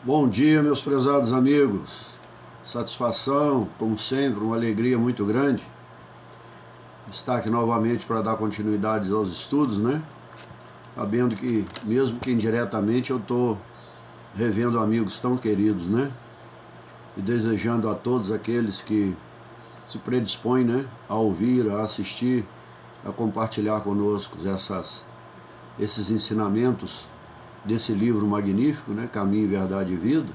Bom dia, meus prezados amigos. Satisfação, como sempre, uma alegria muito grande estar aqui novamente para dar continuidade aos estudos, né? Sabendo que, mesmo que indiretamente, eu estou revendo amigos tão queridos, né? E desejando a todos aqueles que se predispõem, né, a ouvir, a assistir, a compartilhar conosco esses ensinamentos desse livro magnífico, né, Caminho, Verdade e Vida,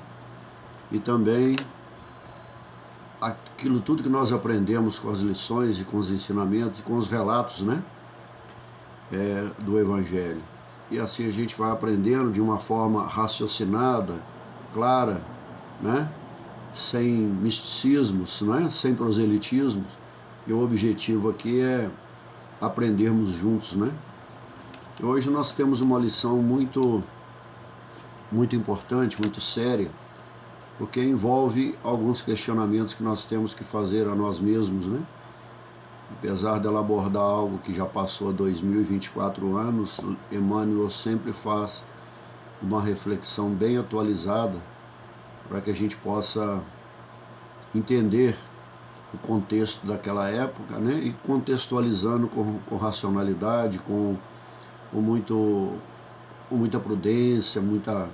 e também aquilo tudo que nós aprendemos com as lições e com os ensinamentos e com os relatos, né, do Evangelho. E assim a gente vai aprendendo de uma forma raciocinada, clara, né, sem misticismos, né, sem proselitismos. E o objetivo aqui é aprendermos juntos, né. E hoje nós temos uma lição muito importante, muito séria, porque envolve alguns questionamentos que nós temos que fazer a nós mesmos, né? Apesar dela abordar algo que já passou há 2024 anos, Emmanuel sempre faz uma reflexão bem atualizada para que a gente possa entender o contexto daquela época, né? E contextualizando com racionalidade, com muita prudência, muito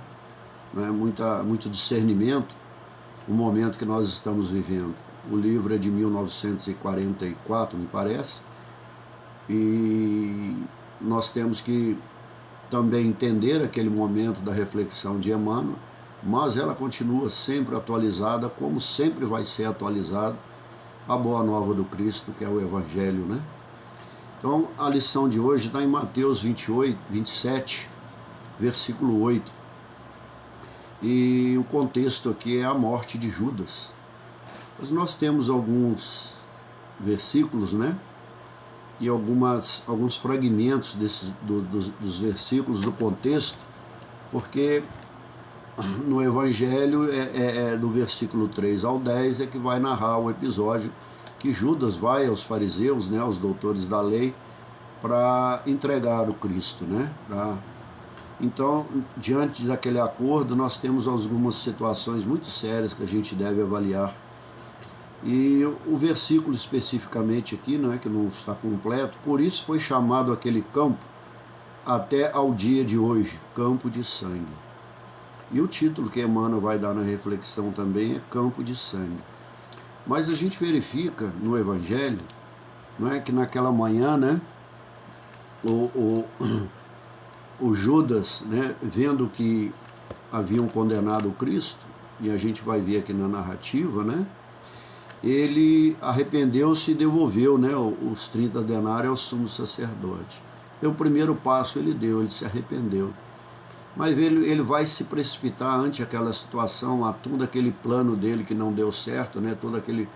discernimento, o momento que nós estamos vivendo. O livro é de 1944, me parece, e nós temos que também entender aquele momento da reflexão de Emmanuel, mas ela continua sempre atualizada, como sempre vai ser atualizada a Boa Nova do Cristo, que é o Evangelho, né? Então, a lição de hoje está em Mateus 27, versículo 8. E o contexto aqui é a morte de Judas. Mas nós temos alguns versículos, né? E alguns fragmentos dos versículos, do contexto, porque no Evangelho, do versículo 3 ao 10, é que vai narrar o episódio que Judas vai aos fariseus, né, aos doutores da lei, para entregar o Cristo, né? Então, diante daquele acordo, nós temos algumas situações muito sérias que a gente deve avaliar. E o versículo especificamente aqui, né, que não está completo, por isso foi chamado aquele campo até ao dia de hoje, campo de sangue. E o título que Emmanuel vai dar na reflexão também é campo de sangue. Mas a gente verifica no Evangelho, não é, que naquela manhã, né, o Judas, né, vendo que haviam condenado o Cristo, e a gente vai ver aqui na narrativa, né, ele arrependeu-se e devolveu, né, os 30 denários ao sumo sacerdote. Então, o primeiro passo ele deu, ele se arrependeu. Mas ele vai se precipitar ante aquela situação, a todo aquele plano dele que não deu certo, né, todo aquele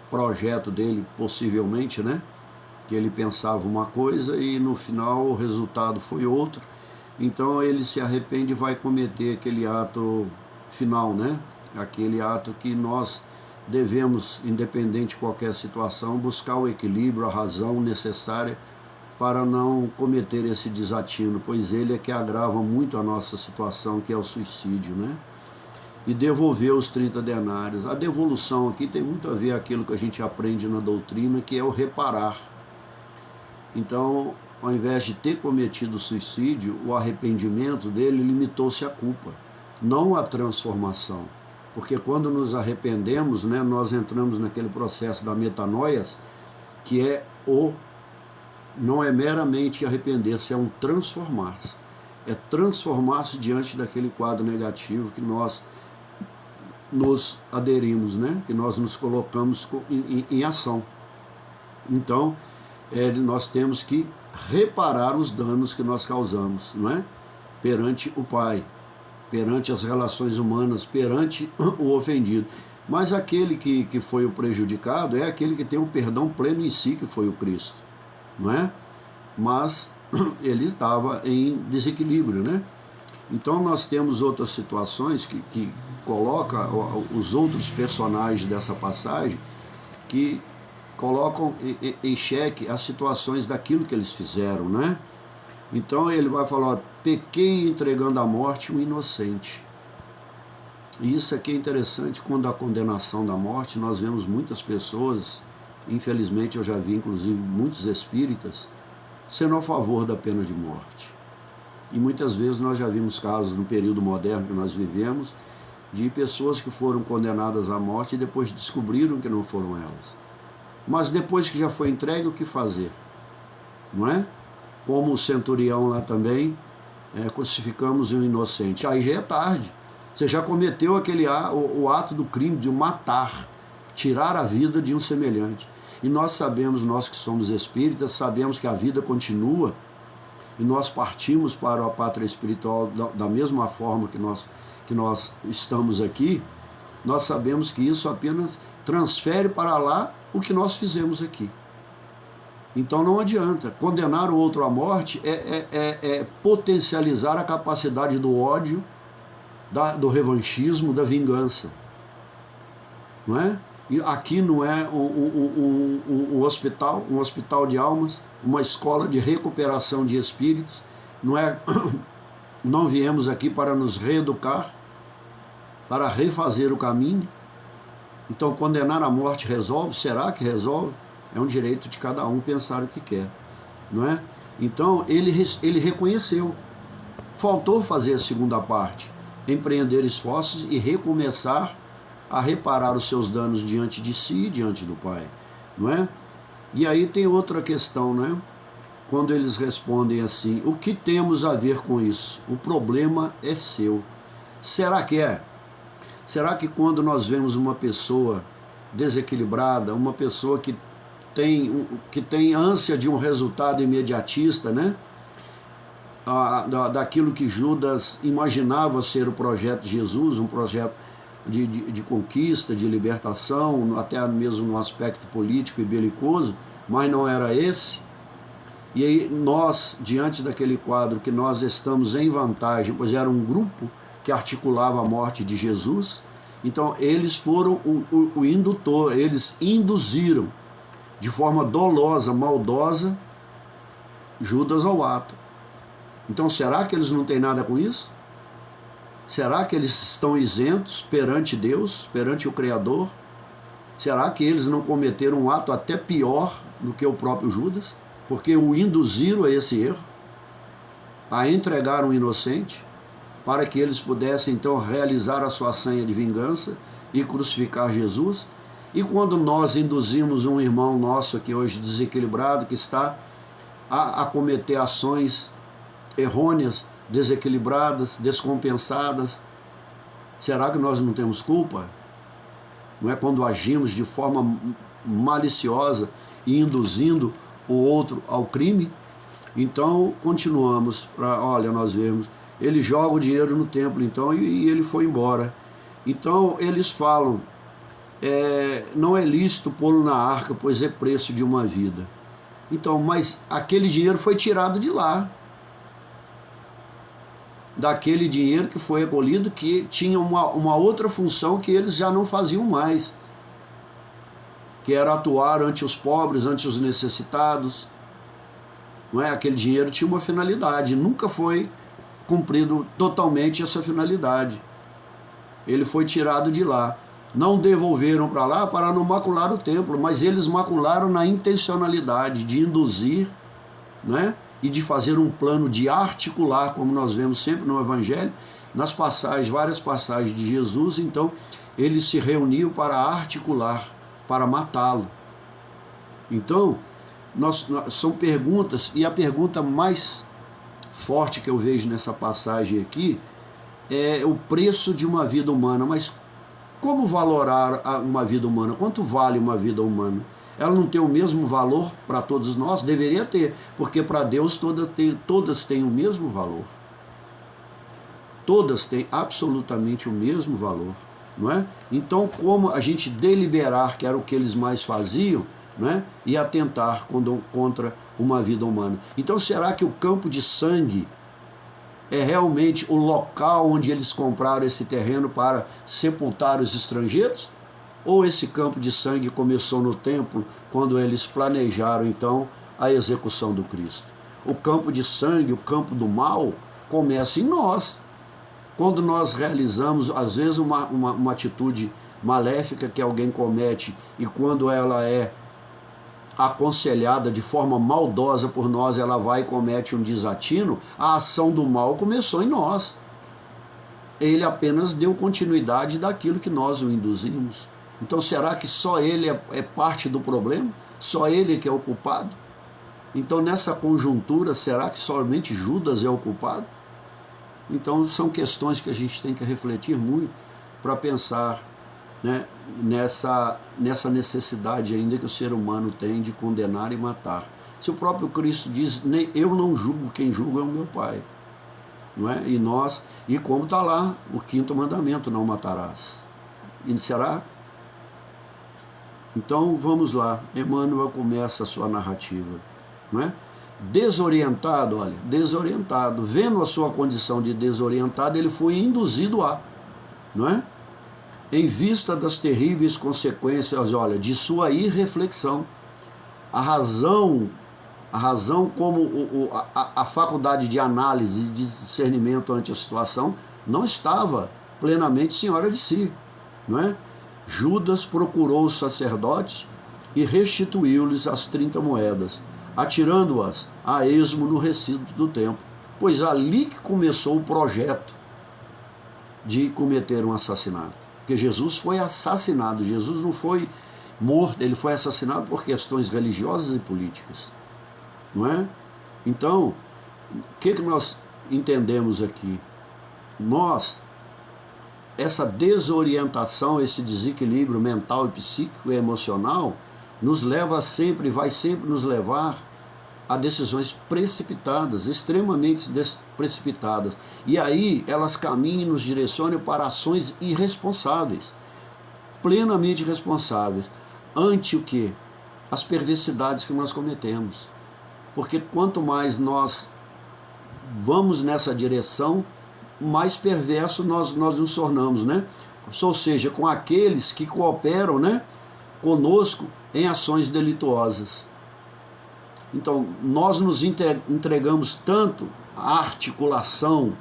projeto dele, possivelmente, né, que ele pensava uma coisa e no final o resultado foi outro. Então ele se arrepende e vai cometer aquele ato final, né, aquele ato que nós devemos, independente de qualquer situação, buscar o equilíbrio, a razão necessária para não cometer esse desatino, pois ele é que agrava muito a nossa situação, que é o suicídio, né? E devolver os 30 denários. A devolução aqui tem muito a ver com aquilo que a gente aprende na doutrina, que é o reparar. Então, ao invés de ter cometido o suicídio, o arrependimento dele limitou-se à culpa, não à transformação. Porque quando nos arrependemos, né, nós entramos naquele processo da metanoia, que não é meramente arrepender-se, é um transformar-se. É transformar-se diante daquele quadro negativo que nós nos aderimos, né? Que nós nos colocamos em ação. Então, nós temos que reparar os danos que nós causamos, não é? Perante o Pai, perante as relações humanas, perante o ofendido. Mas aquele que foi o prejudicado é aquele que tem um perdão pleno em si, que foi o Cristo, não é? Mas ele estava em desequilíbrio, né? Então nós temos outras situações que coloca os outros personagens dessa passagem, que colocam em xeque as situações daquilo que eles fizeram, né? Então ele vai falar, ó, pequei entregando à morte um inocente. E isso aqui é interessante, quando a condenação da morte, nós vemos muitas pessoas, infelizmente eu já vi inclusive muitos espíritas, sendo a favor da pena de morte. E muitas vezes nós já vimos casos no período moderno que nós vivemos, de pessoas que foram condenadas à morte e depois descobriram que não foram elas. Mas depois que já foi entregue, o que fazer? Não é? Como o centurião lá também, crucificamos um inocente. Aí já é tarde. Você já cometeu o ato do crime de matar, tirar a vida de um semelhante. E nós sabemos, nós que somos espíritas, sabemos que a vida continua e nós partimos para a pátria espiritual da mesma forma que nós estamos aqui. Nós sabemos que isso apenas transfere para lá o que nós fizemos aqui. Então não adianta. Condenar o outro à morte é potencializar a capacidade do ódio, do revanchismo, da vingança. Não é? E aqui não é um hospital de almas, uma escola de recuperação de espíritos. Não viemos aqui para nos reeducar, para refazer o caminho. Então condenar a morte resolve? Será que resolve? É um direito de cada um pensar o que quer, não é? Então ele reconheceu. Faltou fazer a segunda parte, empreender esforços e recomeçar a reparar os seus danos diante de si e diante do Pai, não é? E aí tem outra questão, né? Quando eles respondem assim: o que temos a ver com isso? O problema é seu. Será que é? Será que quando nós vemos uma pessoa desequilibrada, uma pessoa que tem ânsia de um resultado imediatista, né? Daquilo que Judas imaginava ser o projeto de Jesus, um projeto de conquista, de libertação, até mesmo no aspecto político e belicoso, mas não era esse. E aí nós, diante daquele quadro que nós estamos em vantagem, pois era um grupo que articulava a morte de Jesus, então eles foram o indutor, eles induziram de forma dolosa, maldosa, Judas ao ato. Então será que eles não têm nada com isso? Será que eles estão isentos perante Deus, perante o Criador? Será que eles não cometeram um ato até pior do que o próprio Judas? Porque o induziram a esse erro, a entregar um inocente, para que eles pudessem então realizar a sua senha de vingança e crucificar Jesus. E quando nós induzimos um irmão nosso aqui hoje desequilibrado, que está a cometer ações errôneas, desequilibradas, descompensadas, será que nós não temos culpa? Não é quando agimos de forma maliciosa e induzindo o outro ao crime? Então continuamos, olha, nós vemos, ele joga o dinheiro no templo então e ele foi embora. Então eles falam, não é lícito pô-lo na arca, pois é preço de uma vida. Então, mas aquele dinheiro foi tirado de lá, daquele dinheiro que foi recolhido, que tinha uma outra função que eles já não faziam mais, que era atuar ante os pobres, ante os necessitados. Não é? Aquele dinheiro tinha uma finalidade, nunca foi cumprido totalmente essa finalidade. Ele foi tirado de lá. Não devolveram para lá para não macular o templo, mas eles macularam na intencionalidade de induzir, né? E de fazer um plano de articular, como nós vemos sempre no Evangelho, nas passagens, várias passagens de Jesus. Então eles se reuniam para articular, para matá-lo. Então são perguntas, e a pergunta mais forte que eu vejo nessa passagem aqui é o preço de uma vida humana. Mas como valorar uma vida humana? Quanto vale uma vida humana? Ela não tem o mesmo valor para todos nós? Deveria ter, porque para Deus todas têm o mesmo valor. Todas têm absolutamente o mesmo valor, não é? Então, como a gente deliberar, que era o que eles mais faziam, não é? E atentar contra uma vida humana. Então, será que o campo de sangue é realmente o local onde eles compraram esse terreno para sepultar os estrangeiros? Ou esse campo de sangue começou no templo, quando eles planejaram então a execução do Cristo? O campo de sangue, o campo do mal, começa em nós. Quando nós realizamos, às vezes, uma atitude maléfica que alguém comete, e quando ela é aconselhada de forma maldosa por nós, ela vai e comete um desatino, a ação do mal começou em nós. Ele apenas deu continuidade daquilo que nós o induzimos. Então será que só ele é parte do problema? Só ele que é o culpado? Então nessa conjuntura, será que somente Judas é o culpado? Então são questões que a gente tem que refletir muito para pensar, né, nessa necessidade ainda que o ser humano tem de condenar e matar. Se o próprio Cristo diz, eu não julgo, quem julga é o meu Pai. Não é? E como está lá o 5º mandamento, não matarás. E será? Então vamos lá, Emmanuel começa a sua narrativa, não é? Desorientado, olha, desorientado, vendo a sua condição de desorientado, ele foi induzido a, não é? Em vista das terríveis consequências, olha, de sua irreflexão, a razão como a faculdade de análise e de discernimento ante a situação não estava plenamente senhora de si, não é? Judas procurou os sacerdotes e restituiu-lhes as 30 moedas, atirando-as a esmo no recinto do templo, pois ali que começou o projeto de cometer um assassinato. Porque Jesus foi assassinado, Jesus não foi morto, ele foi assassinado por questões religiosas e políticas, não é? Então, o que nós entendemos aqui? Essa desorientação, esse desequilíbrio mental e psíquico e emocional nos leva sempre, vai sempre nos levar a decisões precipitadas, extremamente precipitadas. E aí elas caminham e nos direcionam para ações irresponsáveis, plenamente irresponsáveis, ante o quê? As perversidades que nós cometemos. Porque quanto mais nós vamos nessa direção, mais perverso nós nos tornamos, né? Ou seja, com aqueles que cooperam, né, conosco em ações delituosas. Então, nós nos entregamos tanto à articulação,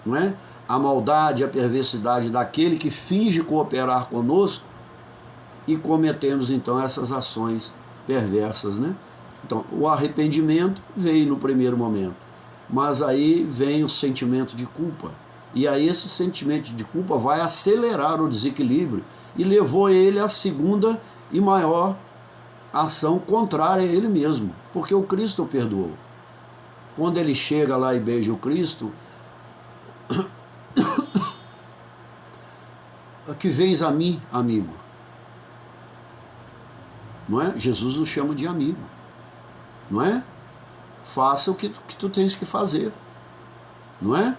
não é? A maldade, a perversidade daquele que finge cooperar conosco e cometemos então essas ações perversas, né? Então, o arrependimento veio no primeiro momento, mas aí vem o sentimento de culpa. E aí esse sentimento de culpa vai acelerar o desequilíbrio e levou ele à segunda e maior ação contrária a ele mesmo, porque o Cristo o perdoou. Quando ele chega lá e beija o Cristo, que vens a mim, amigo. Não é? Jesus o chama de amigo. Não é? Faça o que tu tens que fazer. Não é?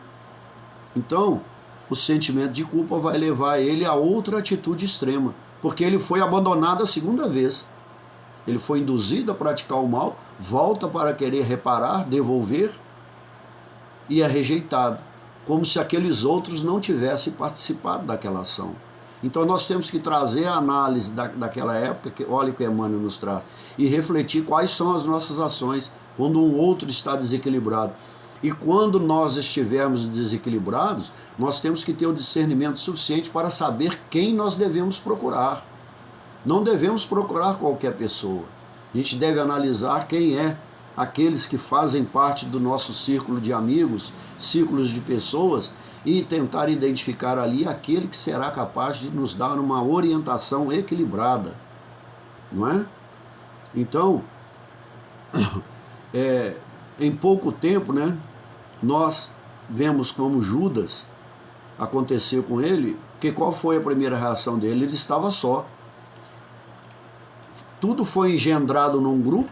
Então, o sentimento de culpa vai levar ele a outra atitude extrema, porque ele foi abandonado a segunda vez. Ele foi induzido a praticar o mal, volta para querer reparar, devolver, e é rejeitado, como se aqueles outros não tivessem participado daquela ação. Então nós temos que trazer a análise daquela época, que olha o que Emmanuel nos traz, e refletir quais são as nossas ações quando um outro está desequilibrado. E quando nós estivermos desequilibrados, nós temos que ter o discernimento suficiente para saber quem nós devemos procurar. Não devemos procurar qualquer pessoa. A gente deve analisar quem é aqueles que fazem parte do nosso círculo de amigos, círculos de pessoas, e tentar identificar ali aquele que será capaz de nos dar uma orientação equilibrada, não é? Então, em pouco tempo, né, nós vemos como Judas aconteceu com ele, que qual foi a primeira reação dele? Ele estava só. Tudo foi engendrado num grupo,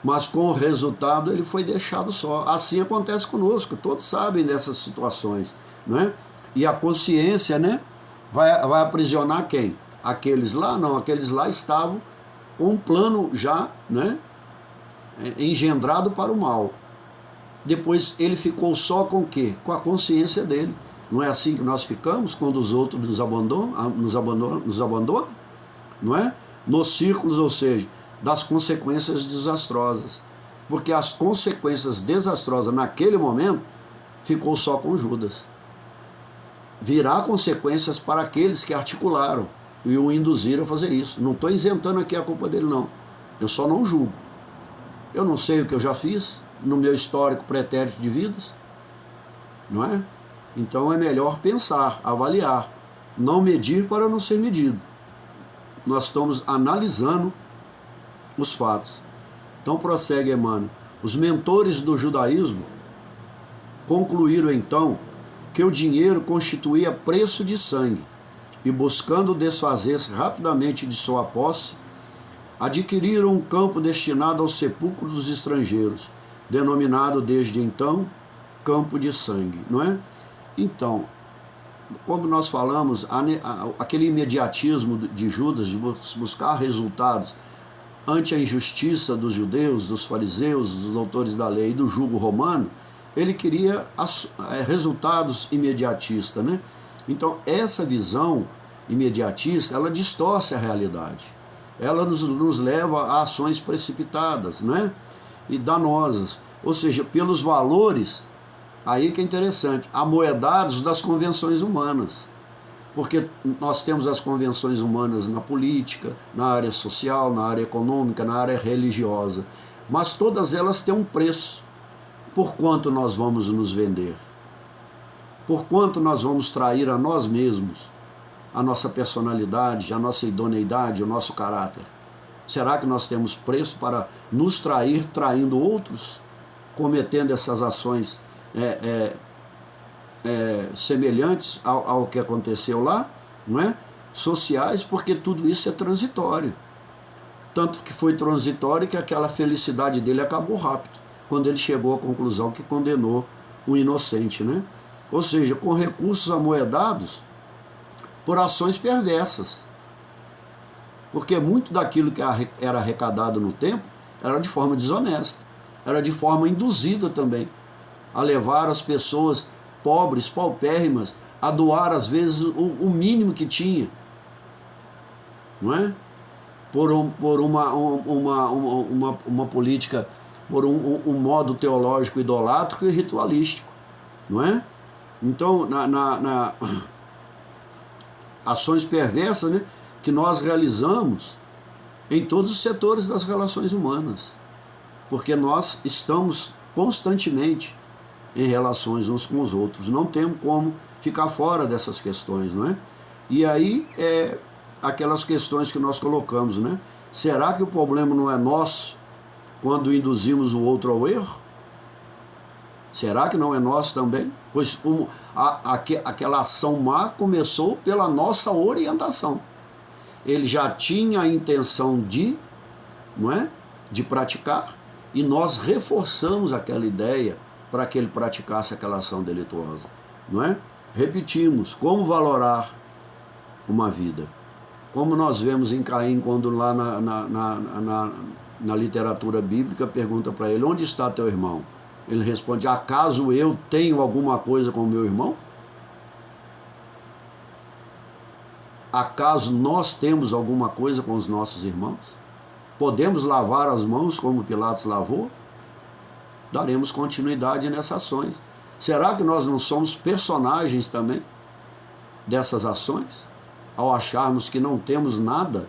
mas com o resultado ele foi deixado só. Assim acontece conosco, todos sabem dessas situações, né? E a consciência, né, vai aprisionar quem? Aqueles lá? Não, aqueles lá estavam com um plano já, né, engendrado para o mal. Depois ele ficou só com o quê? Com a consciência dele. Não é assim que nós ficamos quando os outros nos abandonam, não é? Nos círculos, ou seja, das consequências desastrosas. Porque as consequências desastrosas naquele momento ficou só com Judas. virá consequências para aqueles que articularam e o induziram a fazer isso. Não estou isentando aqui a culpa dele, não. Eu só não julgo. Eu não sei o que eu já fiz no meu histórico pretérito de vidas, não é? Então é melhor pensar, avaliar, não medir para não ser medido. Nós estamos analisando os fatos. Então prossegue Emmanuel. Os mentores do judaísmo concluíram então que o dinheiro constituía preço de sangue e, buscando desfazer-se rapidamente de sua posse, adquiriram um campo destinado ao sepulcro dos estrangeiros, denominado desde então campo de sangue, não é? Então, como nós falamos, aquele imediatismo de Judas de buscar resultados ante a injustiça dos judeus, dos fariseus, dos doutores da lei e do jugo romano, ele queria resultados imediatistas, né? Então, essa visão imediatista, ela distorce a realidade. Ela nos leva a ações precipitadas, né? E danosas. Ou seja, pelos valores, aí que é interessante, amoedados das convenções humanas. Porque nós temos as convenções humanas na política, na área social, na área econômica, na área religiosa. Mas todas elas têm um preço. Por quanto nós vamos nos vender? Por quanto nós vamos trair a nós mesmos, a nossa personalidade, a nossa idoneidade, o nosso caráter? Será que nós temos preço para nos trair, traindo outros, cometendo essas ações semelhantes ao que aconteceu lá, não é? Sociais, porque tudo isso é transitório. Tanto que foi transitório que aquela felicidade dele acabou rápido, quando ele chegou à conclusão que condenou o inocente, né? Ou seja, com recursos amoedados por ações perversas. Porque muito daquilo que era arrecadado no tempo era de forma desonesta, era de forma induzida também, a levar as pessoas pobres, paupérrimas, a doar às vezes o mínimo que tinha, não é? Por uma política, por um modo teológico idolátrico e ritualístico, não é? Então, ações perversas, né, que nós realizamos em todos os setores das relações humanas, porque nós estamos constantemente em relações uns com os outros, não temos como ficar fora dessas questões, não é? E aí aquelas questões que nós colocamos, né? Será que o problema não é nosso quando induzimos o outro ao erro? Será que não é nosso também? Pois aquela ação má começou pela nossa orientação. Ele já tinha a intenção não é? De praticar, e nós reforçamos aquela ideia para que ele praticasse aquela ação delituosa, não é? Repetimos, como valorar uma vida? Como nós vemos em Caim, quando lá na literatura bíblica pergunta para ele, onde está teu irmão? Ele responde, acaso eu tenho alguma coisa com o meu irmão? Acaso nós temos alguma coisa com os nossos irmãos? Podemos lavar as mãos como Pilatos lavou? Daremos continuidade nessas ações. Será que nós não somos personagens também dessas ações? Ao acharmos que não temos nada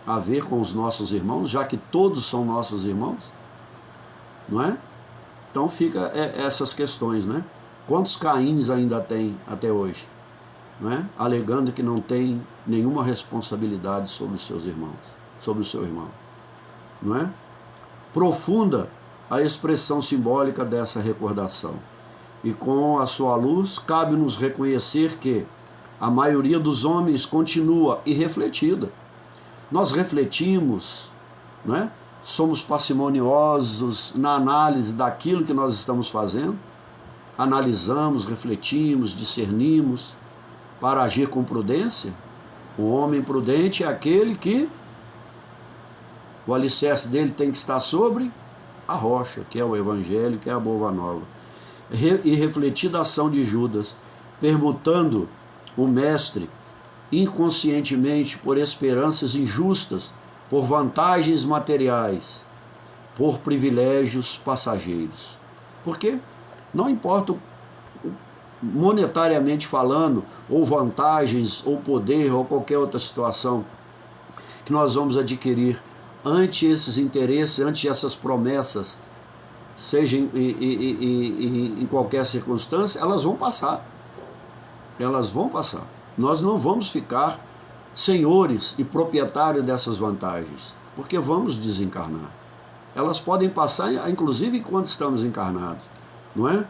a ver com os nossos irmãos, já que todos são nossos irmãos? Não é? Então fica essas questões, né? Quantos Caíns ainda tem até hoje? Não é? Alegando que não tem nenhuma responsabilidade sobre os seus irmãos, sobre o seu irmão. Não é? Profunda a expressão simbólica dessa recordação. E com a sua luz, cabe-nos reconhecer que a maioria dos homens continua irrefletida. Nós refletimos, não é? Somos parcimoniosos na análise daquilo que nós estamos fazendo, analisamos, refletimos, discernimos para agir com prudência. O homem prudente é aquele que o alicerce dele tem que estar sobre a rocha, que é o Evangelho, que é a Boa Nova. E refletida a ação de Judas, permutando o mestre inconscientemente por esperanças injustas, por vantagens materiais, por privilégios passageiros. Porque não importa monetariamente falando, ou vantagens, ou poder, ou qualquer outra situação que nós vamos adquirir ante esses interesses, ante essas promessas, seja em qualquer circunstância, elas vão passar. Elas vão passar. Nós não vamos ficar senhores e proprietários dessas vantagens, porque vamos desencarnar. Elas podem passar, inclusive, enquanto estamos encarnados, não é?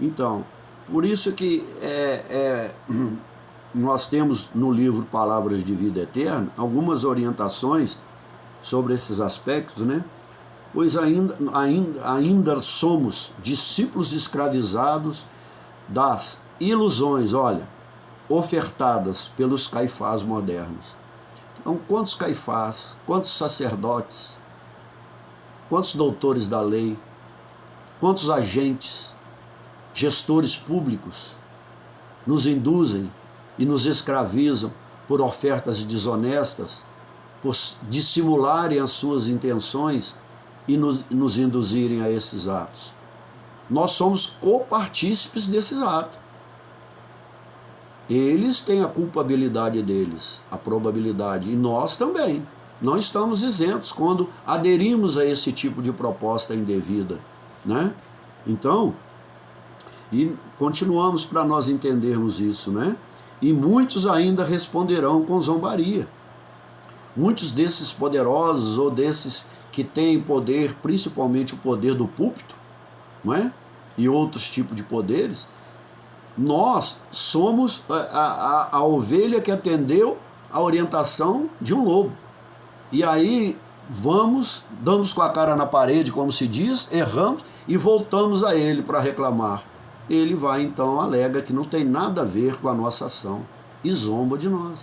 Então, por isso que nós temos no livro Palavras de Vida Eterna algumas orientações sobre esses aspectos, né? Pois ainda somos discípulos escravizados das ilusões, olha, ofertadas pelos caifás modernos. Então, quantos caifás, quantos sacerdotes, quantos doutores da lei, quantos agentes, gestores públicos nos induzem e nos escravizam por ofertas desonestas, por dissimularem as suas intenções e nos induzirem a esses atos. Nós somos copartícipes desses atos. Eles têm a culpabilidade deles, a probabilidade, e nós também. Não estamos isentos quando aderimos a esse tipo de proposta indevida, né? Então, e continuamos para nós entendermos isso, né? E muitos ainda responderão com zombaria. Muitos desses poderosos ou desses que têm poder, principalmente o poder do púlpito, não é? E outros tipos de poderes, nós somos a ovelha que atendeu a orientação de um lobo. E aí damos com a cara na parede, como se diz, erramos e voltamos a ele para reclamar. Ele vai então, alega que não tem nada a ver com a nossa ação e zomba de nós.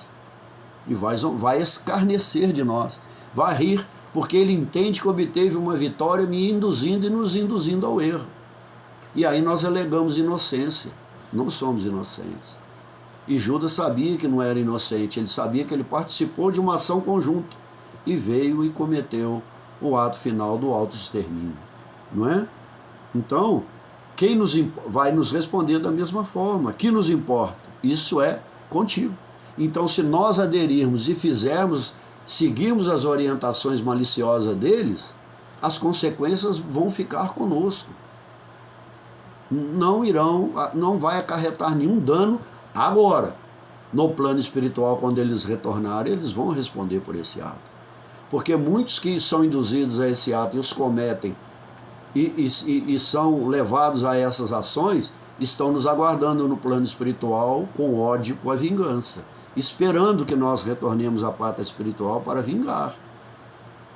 E vai escarnecer de nós, vai rir, porque ele entende que obteve uma vitória me induzindo e nos induzindo ao erro. E aí nós alegamos inocência. Não somos inocentes. E Judas sabia que não era inocente, ele sabia que ele participou de uma ação conjunta e veio e cometeu o ato final do autoextermínio, não é? Então, quem vai nos responder da mesma forma? Que nos importa? Isso é contigo. Então, se nós aderirmos e seguirmos as orientações maliciosas deles, as consequências vão ficar conosco. Não vai acarretar nenhum dano agora. No plano espiritual, quando eles retornarem, eles vão responder por esse ato. Porque muitos que são induzidos a esse ato e os cometem e são levados a essas ações, estão nos aguardando no plano espiritual com ódio, com a vingança, esperando que nós retornemos à pátria espiritual para vingar.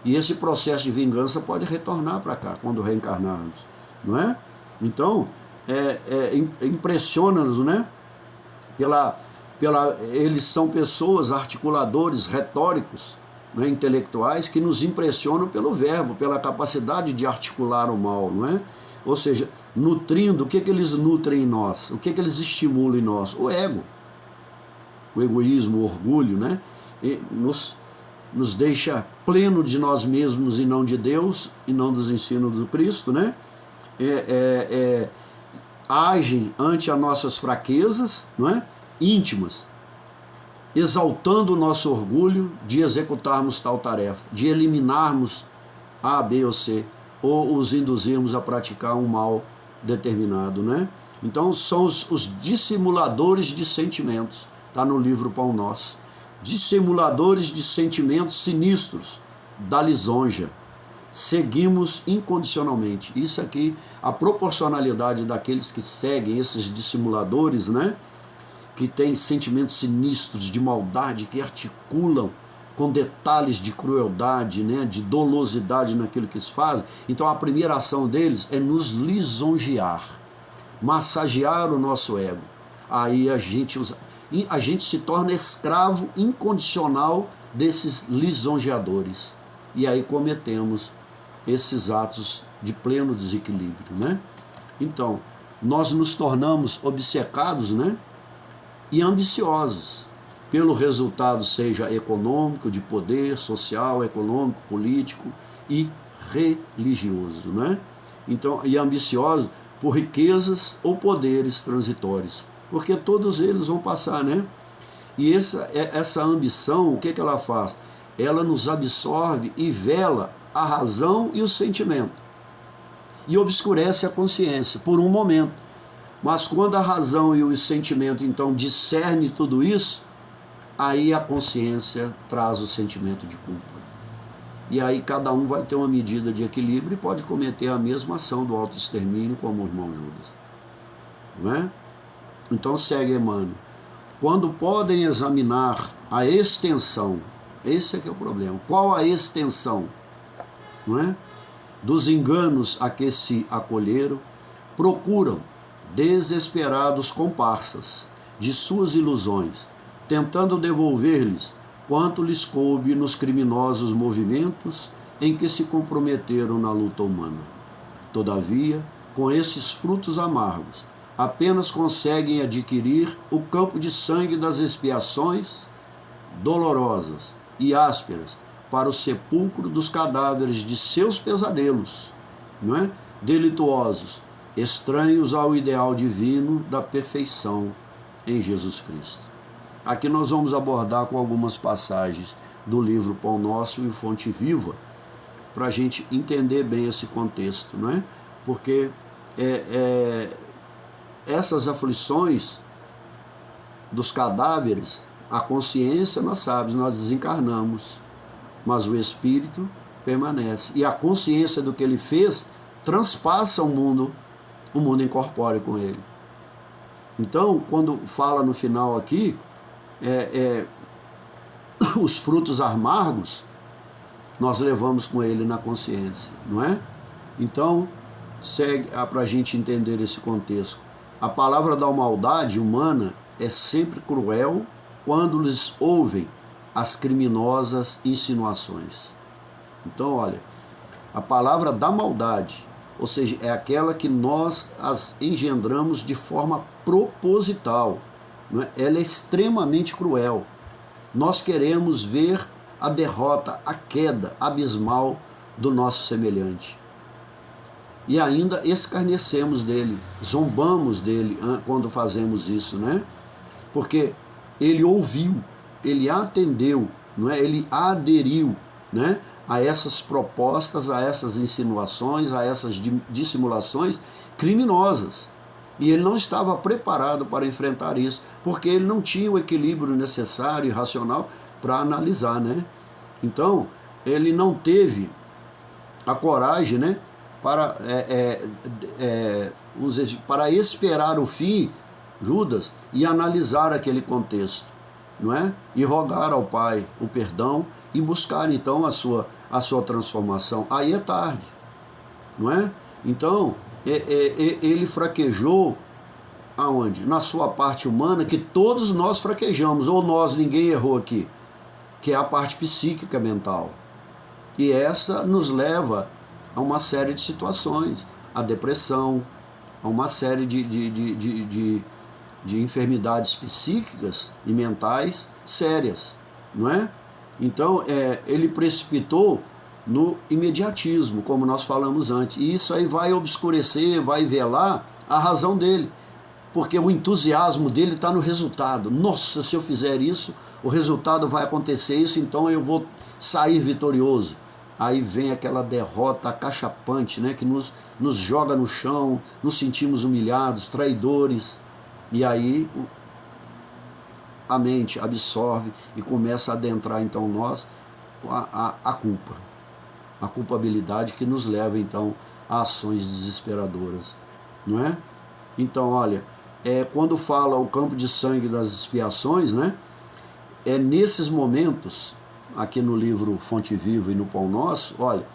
E esse processo de vingança pode retornar para cá, quando reencarnarmos, não é? Então, impressiona-nos, né? Eles são pessoas, articuladores, retóricos, né, intelectuais, que nos impressionam pelo verbo, pela capacidade de articular o mal, não é? Ou seja, nutrindo, o que eles nutrem em nós? O que eles estimulam em nós? O ego, o egoísmo, o orgulho, né? E nos deixa pleno de nós mesmos e não de Deus, e não dos ensinos do Cristo, né? Agem ante as nossas fraquezas, não é? Íntimas, exaltando o nosso orgulho de executarmos tal tarefa, de eliminarmos A, B ou C, ou os induzirmos a praticar um mal determinado, né? Então são os dissimuladores de sentimentos, está no livro Pão Nosso, dissimuladores de sentimentos sinistros, da lisonja. Seguimos incondicionalmente. Isso aqui, a proporcionalidade daqueles que seguem esses dissimuladores, né? Que têm sentimentos sinistros de maldade, que articulam com detalhes de crueldade, né? De dolosidade naquilo que eles fazem. Então a primeira ação deles é nos lisonjear, massagear o nosso ego. Aí a gente se torna escravo incondicional desses lisonjeadores. E aí cometemos esses atos de pleno desequilíbrio, né? Então, nós nos tornamos obcecados, né? E ambiciosos pelo resultado, seja econômico, de poder, social, econômico, político e religioso, né? Então, e ambiciosos por riquezas ou poderes transitórios, porque todos eles vão passar, né? E essa ambição, o que ela faz? Ela nos absorve e vela a razão e o sentimento, e obscurece a consciência por um momento. Mas quando a razão e o sentimento então discerne tudo isso, aí a consciência traz o sentimento de culpa. E aí cada um vai ter uma medida de equilíbrio e pode cometer a mesma ação do autoextermínio como o irmão Judas. Não é? Então segue Emmanuel. Quando podem examinar a extensão, esse é que é o problema. Qual a extensão? Não é? Dos enganos a que se acolheram, procuram desesperados comparsas de suas ilusões, tentando devolver-lhes quanto lhes coube nos criminosos movimentos em que se comprometeram na luta humana. Todavia, com esses frutos amargos, apenas conseguem adquirir o campo de sangue das expiações dolorosas e ásperas para o sepulcro dos cadáveres de seus pesadelos, não é? Delituosos, estranhos ao ideal divino da perfeição em Jesus Cristo. Aqui nós vamos abordar com algumas passagens do livro Pão Nosso e Fonte Viva, para a gente entender bem esse contexto, não é? Porque essas aflições dos cadáveres, a consciência, nós sabemos, nós desencarnamos, mas o espírito permanece. E a consciência do que ele fez transpassa o mundo incorpóreo com ele. Então, quando fala no final aqui, os frutos amargos, nós levamos com ele na consciência, não é? Então, segue para a gente entender esse contexto. A palavra da maldade humana é sempre cruel quando lhes ouvem as criminosas insinuações. Então, olha, a palavra da maldade, ou seja, é aquela que nós as engendramos de forma proposital, não é? Ela é extremamente cruel. Nós queremos ver a derrota, a queda abismal do nosso semelhante. E ainda escarnecemos dele, zombamos dele quando fazemos isso, né? Porque ele ouviu, ele atendeu, não é? Ele aderiu, né? A essas propostas, a essas insinuações, a essas dissimulações criminosas. E ele não estava preparado para enfrentar isso, porque ele não tinha o equilíbrio necessário e racional para analisar, né? Então, ele não teve a coragem, né, para esperar o fim, Judas, e analisar aquele contexto, não é? E rogar ao Pai o perdão e buscar então a sua transformação. Aí é tarde, não é? Então, ele fraquejou aonde? Na sua parte humana, que todos nós fraquejamos, ou nós, ninguém errou aqui, que é a parte psíquica mental. E essa nos leva a uma série de situações, a depressão, a uma série de enfermidades psíquicas e mentais sérias, não é? Então, ele precipitou no imediatismo, como nós falamos antes, e isso aí vai obscurecer, vai velar a razão dele, porque o entusiasmo dele está no resultado. Nossa, se eu fizer isso, o resultado vai acontecer isso, então eu vou sair vitorioso. Aí vem aquela derrota acachapante, né, que nos joga no chão, nos sentimos humilhados, traidores, e aí a mente absorve e começa a adentrar então nós a culpa, a culpabilidade que nos leva então a ações desesperadoras, não é? Então, olha, quando fala o campo de sangue das expiações, né, é nesses momentos, aqui no livro Fonte Viva e no Pão Nosso, olha,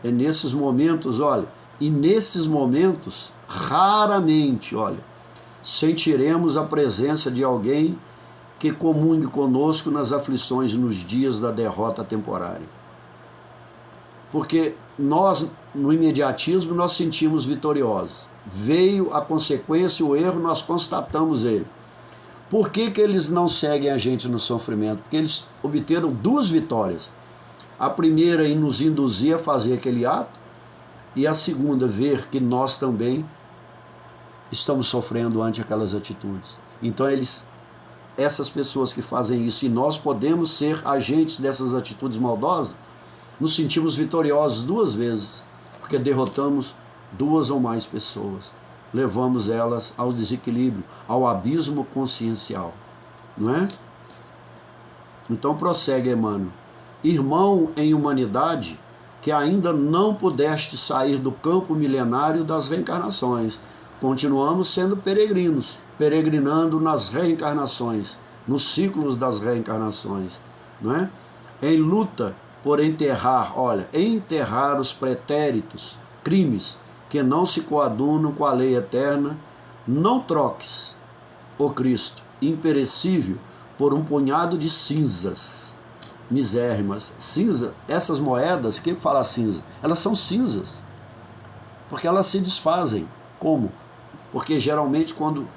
é nesses momentos, olha, e nesses momentos, raramente, olha, sentiremos a presença de alguém que comungue conosco nas aflições nos dias da derrota temporária. Porque nós, no imediatismo, nós sentimos vitoriosos. Veio a consequência, o erro, nós constatamos ele. Por que eles não seguem a gente no sofrimento? Porque eles obteram duas vitórias. A primeira, em nos induzir a fazer aquele ato, e a segunda, ver que nós também estamos sofrendo ante aquelas atitudes. Então essas pessoas que fazem isso, e nós podemos ser agentes dessas atitudes maldosas, nos sentimos vitoriosos duas vezes, porque derrotamos duas ou mais pessoas, levamos elas ao desequilíbrio, ao abismo consciencial, não é? Então prossegue Emmanuel: irmão em humanidade, que ainda não pudeste sair do campo milenário das reencarnações, continuamos sendo peregrinos, peregrinando nas reencarnações, nos ciclos das reencarnações, não é? Em luta por enterrar os pretéritos, crimes que não se coadunam com a lei eterna, não troques, ó Cristo, imperecível, por um punhado de cinzas misérrimas. Cinza, essas moedas, quem fala cinza? Elas são cinzas, porque elas se desfazem. Como? Porque geralmente quando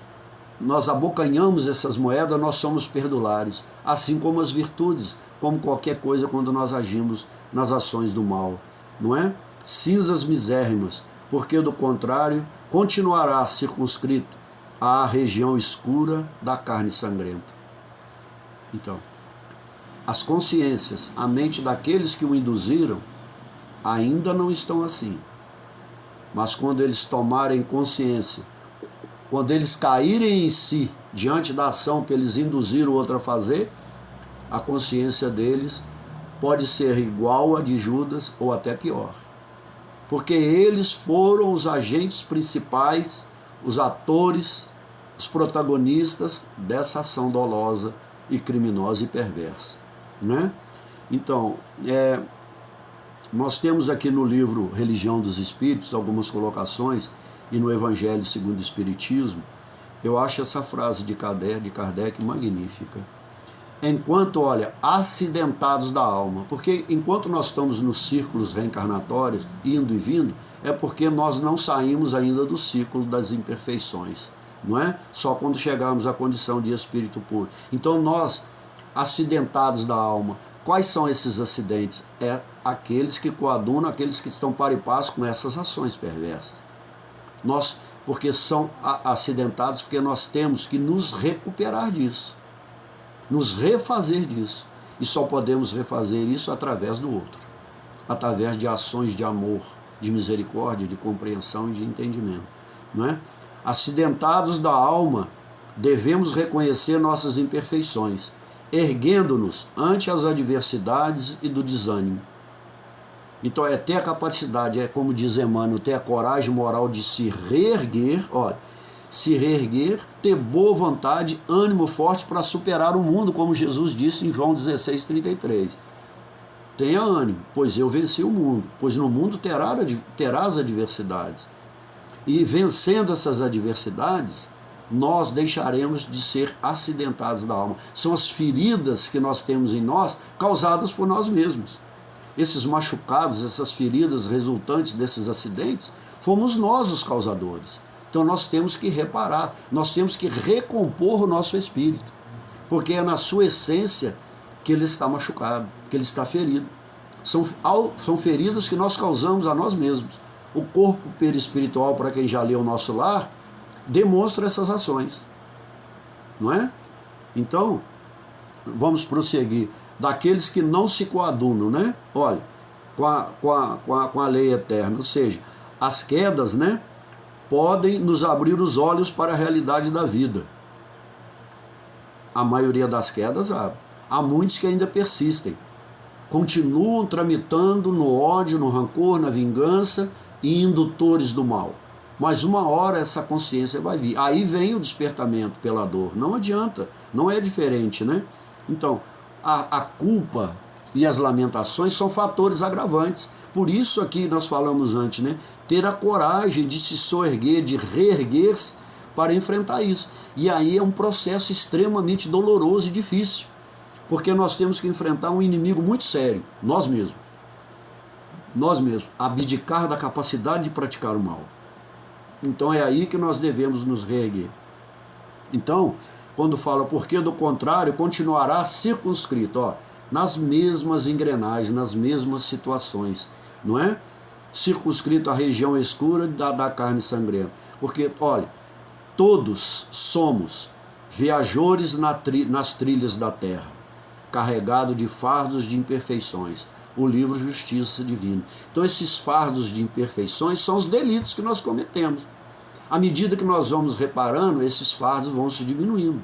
nós abocanhamos essas moedas, nós somos perdulários, assim como as virtudes, como qualquer coisa quando nós agimos nas ações do mal, não é? Cinzas misérrimas, porque do contrário continuará circunscrito à região escura da carne sangrenta. Então, as consciências, a mente daqueles que o induziram, ainda não estão assim. Mas quando eles tomarem consciência, quando eles caírem em si, diante da ação que eles induziram o outro a fazer, a consciência deles pode ser igual a de Judas ou até pior. Porque eles foram os agentes principais, os atores, os protagonistas dessa ação dolosa e criminosa e perversa, né? Então, nós temos aqui no livro Religião dos Espíritos algumas colocações, e no Evangelho segundo o Espiritismo, eu acho essa frase de Kardec magnífica. Enquanto, acidentados da alma, porque enquanto nós estamos nos círculos reencarnatórios, indo e vindo, é porque nós não saímos ainda do ciclo das imperfeições, não é? Só quando chegarmos à condição de espírito puro. Então nós, acidentados da alma, quais são esses acidentes? É aqueles que coadunam, aqueles que estão par e passo com essas ações perversas. Nós, porque são acidentados, porque nós temos que nos recuperar disso, nos refazer disso. E só podemos refazer isso através do outro, através de ações de amor, de misericórdia, de compreensão e de entendimento, não é? Acidentados da alma, devemos reconhecer nossas imperfeições, erguendo-nos ante as adversidades e do desânimo. Então é ter a capacidade, como diz Emmanuel, ter a coragem moral de se reerguer, se reerguer, ter boa vontade, ânimo forte para superar o mundo, como Jesus disse em João 16:33. Tenha ânimo, pois eu venci o mundo, pois no mundo terás adversidades. E vencendo essas adversidades, nós deixaremos de ser acidentados da alma. São as feridas que nós temos em nós, causadas por nós mesmos. Esses machucados, essas feridas resultantes desses acidentes, fomos nós os causadores. Então nós temos que reparar, nós temos que recompor o nosso espírito, porque é na sua essência que ele está machucado, que ele está ferido. São feridas que nós causamos a nós mesmos. O corpo perispiritual, para quem já leu o Nosso Lar, demonstra essas ações, não é? Então, vamos prosseguir. Daqueles que não se coadunam, né? Com a lei eterna, ou seja, as quedas, né, podem nos abrir os olhos para a realidade da vida. A maioria das quedas abre. Há muitos que ainda persistem, continuam tramitando no ódio, no rancor, na vingança e indutores do mal. Mas uma hora essa consciência vai vir. Aí vem o despertamento pela dor. Não adianta, não é diferente, né? Então, a culpa e as lamentações são fatores agravantes. Por isso aqui nós falamos antes, né? Ter a coragem de se soerguer, de reerguer-se para enfrentar isso. E aí é um processo extremamente doloroso e difícil, porque nós temos que enfrentar um inimigo muito sério, nós mesmos. Nós mesmos, abdicar da capacidade de praticar o mal. Então é aí que nós devemos nos reerguer. Então, quando fala, porque do contrário continuará circunscrito, nas mesmas engrenagens, nas mesmas situações, não é? Circunscrito à região escura da carne sangrenta. Porque, todos somos viajores nas trilhas da terra, carregado de fardos de imperfeições. O livro Justiça Divina. Então esses fardos de imperfeições são os delitos que nós cometemos. À medida que nós vamos reparando, esses fardos vão se diminuindo.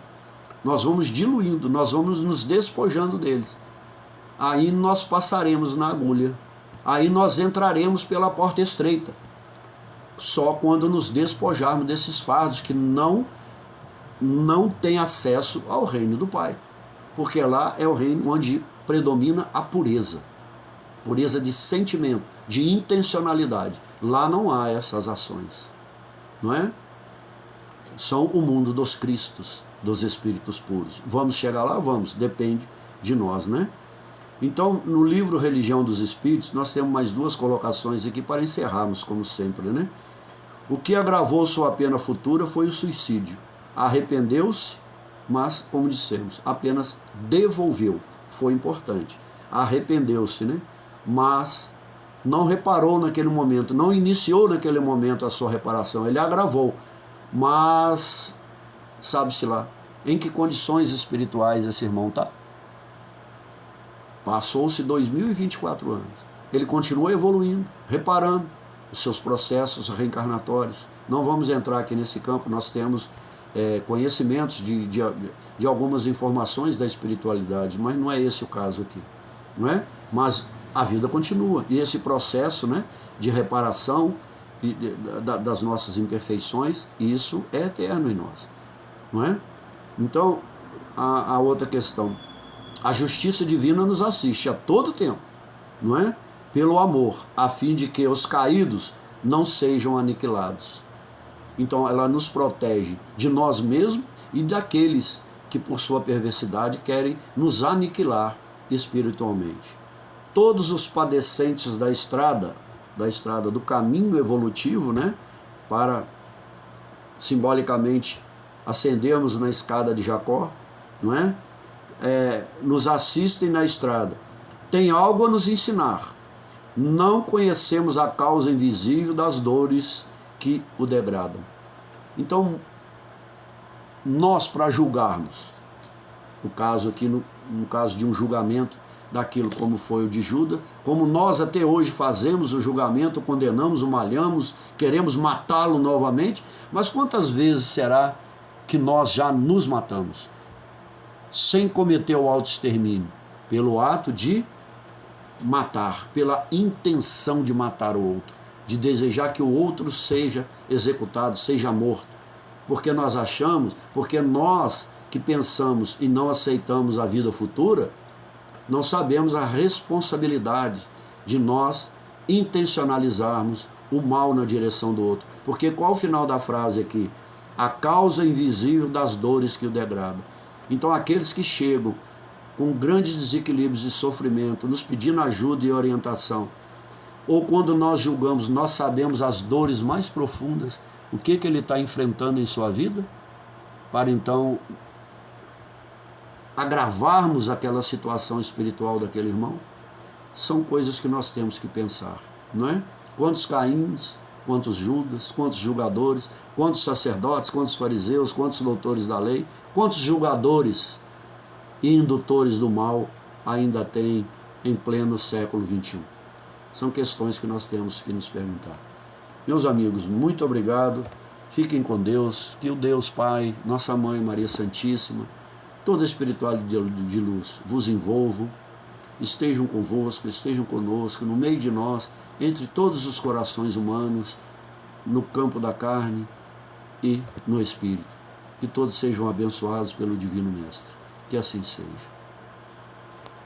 Nós vamos diluindo, nós vamos nos despojando deles. Aí nós passaremos na agulha. Aí nós entraremos pela porta estreita. Só quando nos despojarmos desses fardos que não têm acesso ao reino do Pai. Porque lá é o reino onde predomina a pureza. Pureza de sentimento, de intencionalidade. Lá não há essas ações. Não é? São o mundo dos Cristos, dos Espíritos puros. Vamos chegar lá? Vamos. Depende de nós, né? Então, no livro Religião dos Espíritos, nós temos mais duas colocações aqui para encerrarmos, como sempre, né? O que agravou sua pena futura foi o suicídio. Arrependeu-se, mas, como dissemos, apenas devolveu. Foi importante. Arrependeu-se, né? Mas não reparou naquele momento, não iniciou naquele momento a sua reparação. Ele agravou, mas sabe-se lá em que condições espirituais esse irmão está. Passou-se 2024 anos. Ele continua evoluindo, reparando os seus processos reencarnatórios. Não vamos entrar aqui nesse campo, nós temos conhecimentos de algumas informações da espiritualidade, mas não é esse o caso aqui, não é? Mas a vida continua, e esse processo, né, de reparação das nossas imperfeições, isso é eterno em nós, não é? Então, a outra questão, a justiça divina nos assiste a todo tempo, não é? Pelo amor, a fim de que os caídos não sejam aniquilados. Então ela nos protege de nós mesmos e daqueles que por sua perversidade querem nos aniquilar espiritualmente. Todos os padecentes da estrada do caminho evolutivo, né, para simbolicamente ascendermos na escada de Jacó, não é? Nos assistem na estrada. Tem algo a nos ensinar. Não conhecemos a causa invisível das dores que o degradam. Então, nós, para julgarmos, no caso aqui, no caso de um julgamento daquilo como foi o de Judas, como nós até hoje fazemos o julgamento, condenamos, o malhamos, queremos matá-lo novamente, mas quantas vezes será que nós já nos matamos? Sem cometer o autoextermínio, pelo ato de matar, pela intenção de matar o outro, de desejar que o outro seja executado, seja morto, porque nós achamos, porque nós que pensamos e não aceitamos a vida futura, não sabemos a responsabilidade de nós intencionalizarmos o mal na direção do outro. Porque qual o final da frase aqui? A causa invisível das dores que o degradam. Então aqueles que chegam com grandes desequilíbrios e sofrimento, nos pedindo ajuda e orientação, ou quando nós julgamos, nós sabemos as dores mais profundas, o que ele está enfrentando em sua vida, para então agravarmos aquela situação espiritual daquele irmão, são coisas que nós temos que pensar, não é? Quantos Caíns, quantos Judas, quantos julgadores, quantos sacerdotes, quantos fariseus, quantos doutores da lei, quantos julgadores e indutores do mal ainda tem em pleno século XXI? São questões que nós temos que nos perguntar. Meus amigos, muito obrigado, fiquem com Deus, que o Deus Pai, nossa Mãe Maria Santíssima, toda a espiritualidade de luz vos envolvam, estejam convosco, estejam conosco, no meio de nós, entre todos os corações humanos, no campo da carne e no Espírito. Que todos sejam abençoados pelo Divino Mestre. Que assim seja.